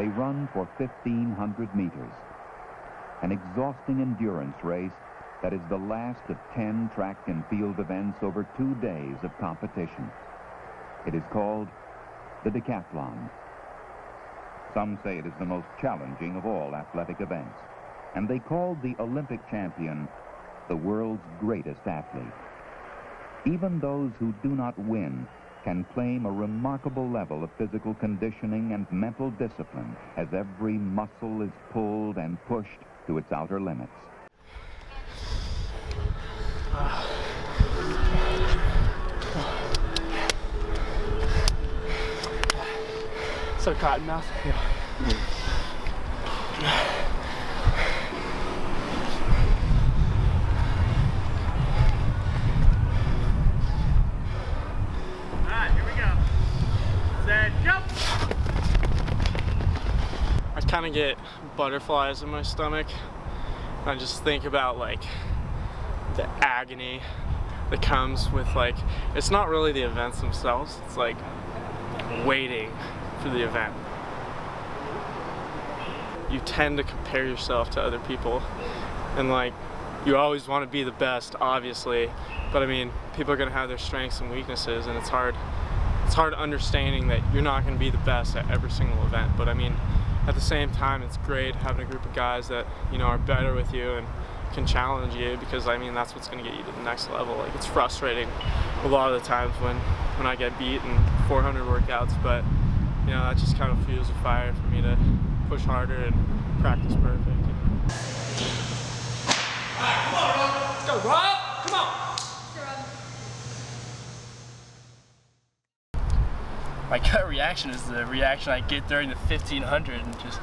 They run for 1,500 meters. An exhausting endurance race that is the last of 10 track and field events over 2 days of competition. It is called the Decathlon. Some say it is the most challenging of all athletic events, and they called the Olympic champion the world's greatest athlete. Even those who do not win can claim a remarkable level of physical conditioning and mental discipline as every muscle is pulled and pushed to its outer limits. So cottonmouth? Yeah. Alright, here we go. Set, jump! I kind of get butterflies in my stomach. I just think about like the agony that comes with like, it's not really the events themselves, it's like waiting for the event. You tend to compare yourself to other people, and like you always want to be the best, obviously, but I mean people are going to have their strengths and weaknesses, and it's hard understanding that you're not going to be the best at every single event. But I mean, at the same time, it's great having a group of guys that, you know, are better with you and can challenge you, because I mean that's what's going to get you to the next level. Like, it's frustrating a lot of the times when I get beat in 400 workouts, but you know, that just kind of fuels the fire for me to push harder and practice perfect, you know. Alright, come on, Rob! Let's go, Rob! Come on! My gut reaction is the reaction I get during the 1500, and just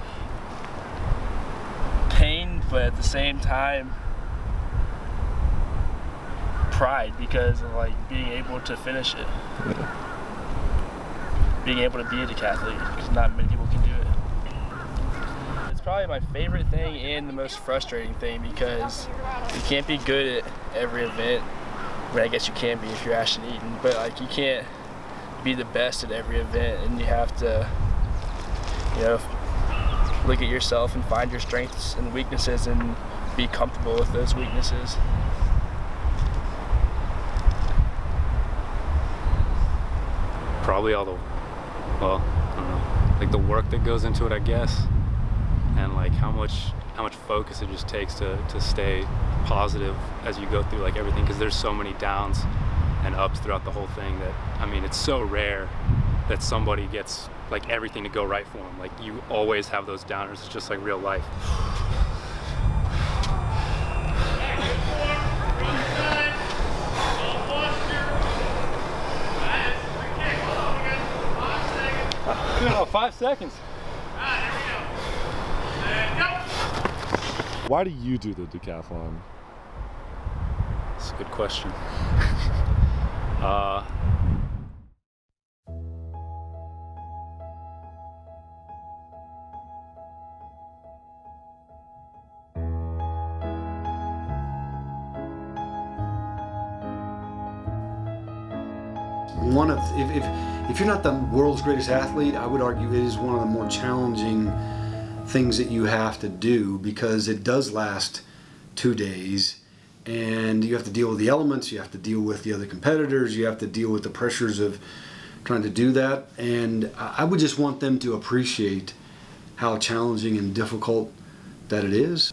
pain, but at the same time pride, because of like being able to finish it. Being able to be a decathlete, because not many people can do it. It's probably my favorite thing and the most frustrating thing, because you can't be good at every event. I mean, I guess you can be if you're Ashton Eaton, but like you can't be the best at every event, and you have to, you know, look at yourself and find your strengths and weaknesses and be comfortable with those weaknesses. Probably all the, well, I don't know, like the work that goes into it, I guess, and like how much focus it just takes to stay positive as you go through like everything, because there's so many downs and ups throughout the whole thing that, I mean, it's so rare that somebody gets like everything to go right for them. Like, you always have those downers. It's just like real life. Oh, 5 seconds. Why do you do the decathlon? That's a good question. One of, if you're not the world's greatest athlete, I would argue it is one of the more challenging things that you have to do, because it does last 2 days, and you have to deal with the elements, you have to deal with the other competitors, you have to deal with the pressures of trying to do that. And I would just want them to appreciate how challenging and difficult that it is.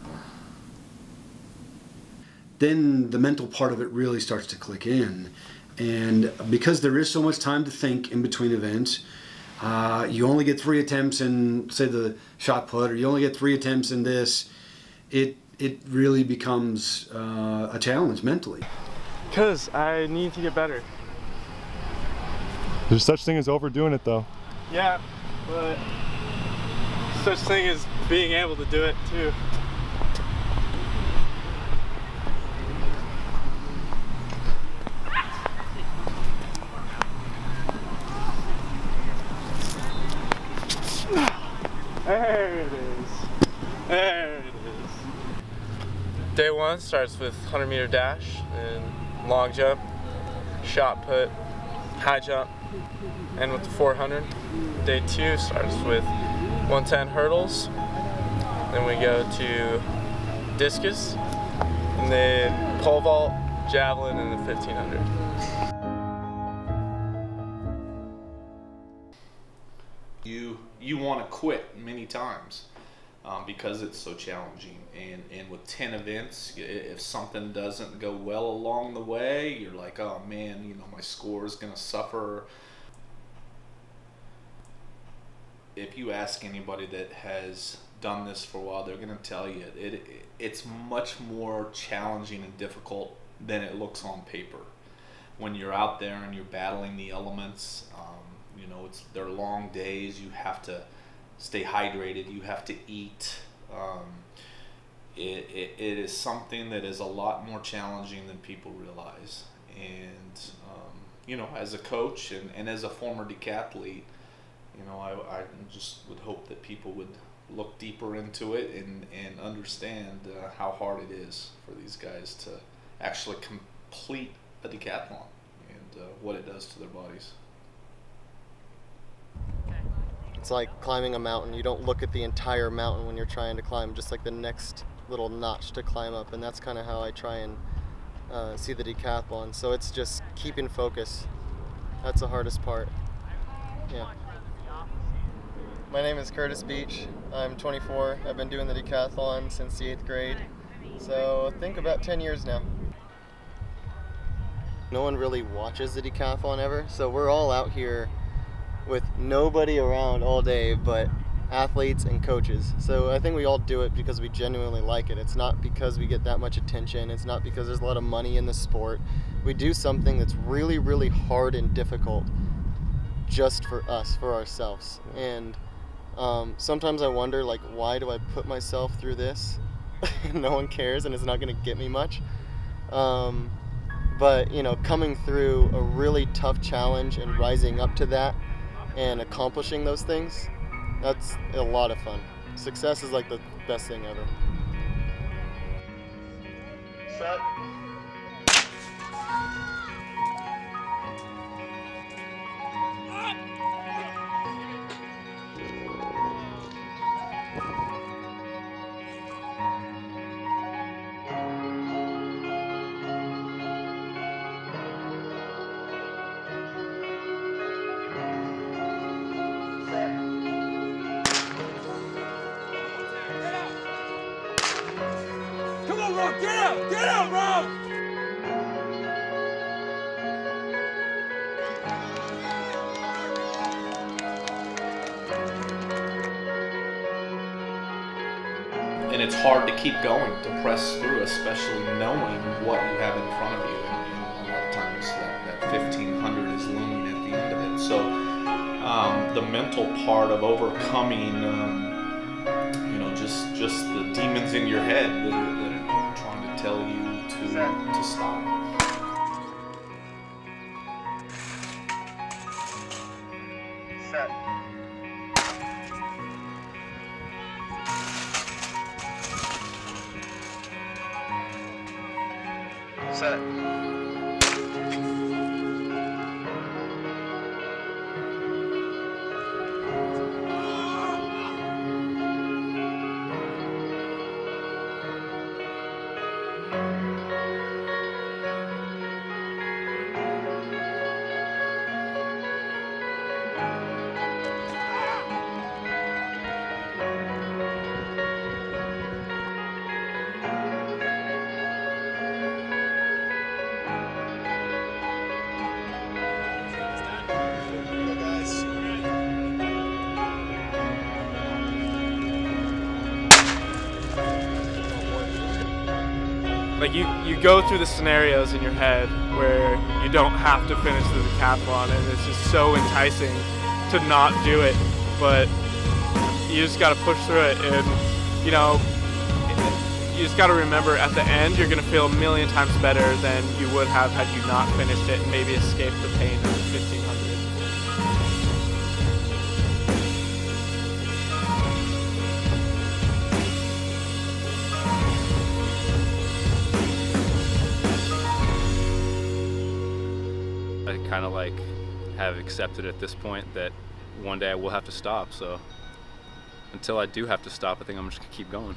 Then the mental part of it really starts to click in. And because there is so much time to think in between events, you only get 3 attempts in, say, the shot put, or you only get 3 attempts in this, it really becomes a challenge mentally. Because I need to get better. There's such thing as overdoing it, though. Yeah, but such thing as being able to do it too. There it is. There it is. Day one starts with 100-meter dash and long jump, shot put, high jump, and with the 400. Day two starts with 110 hurdles. Then we go to discus, and then pole vault, javelin, and then 1500. You want to quit many times because it's so challenging, and with 10 events, if something doesn't go well along the way, you're like, oh man, you know, my score is gonna suffer. If you ask anybody that has done this for a while, they're gonna tell you it's much more challenging and difficult than it looks on paper. When you're out there and you're battling the elements, you know, they're long days. You have to stay hydrated. You have to eat. It is something that is a lot more challenging than people realize. And you know, as a coach and as a former decathlete, you know, I just would hope that people would look deeper into it and understand how hard it is for these guys to actually complete a decathlon and what it does to their bodies. It's like climbing a mountain. You don't look at the entire mountain when you're trying to climb, just like the next little notch to climb up, and that's kind of how I try and see the decathlon. So it's just keeping focus. That's the hardest part. Yeah. My name is Curtis Beach. I'm 24. I've been doing the decathlon since the 8th grade, so I think about 10 years now. No one really watches the decathlon ever, so we're all out here with nobody around all day but athletes and coaches. So I think we all do it because we genuinely like it. It's not because we get that much attention. It's not because there's a lot of money in the sport. We do something that's really, really hard and difficult just for us, for ourselves. And sometimes I wonder, like, why do I put myself through this? No one cares and it's not going to get me much. But, you know, coming through a really tough challenge and rising up to that and accomplishing those things, that's a lot of fun. Success is like the best thing ever. Set. Come on, Rob, get out! Get out, Rob! And it's hard to keep going, to press through, especially knowing what you have in front of you. And a lot of times that 1500 is looming at the end of it. So the mental part of overcoming, you know, just the demons in your head that are trying to tell you to stop. Set. Set. Like you go through the scenarios in your head where you don't have to finish the decathlon, and it's just so enticing to not do it, but you just got to push through it. And you know, you just got to remember, at the end you're going to feel a million times better than you would have had you not finished it and maybe escaped the pain of the 1500. I kind of like have accepted at this point that one day I will have to stop, so until I do have to stop, I think I'm just gonna keep going.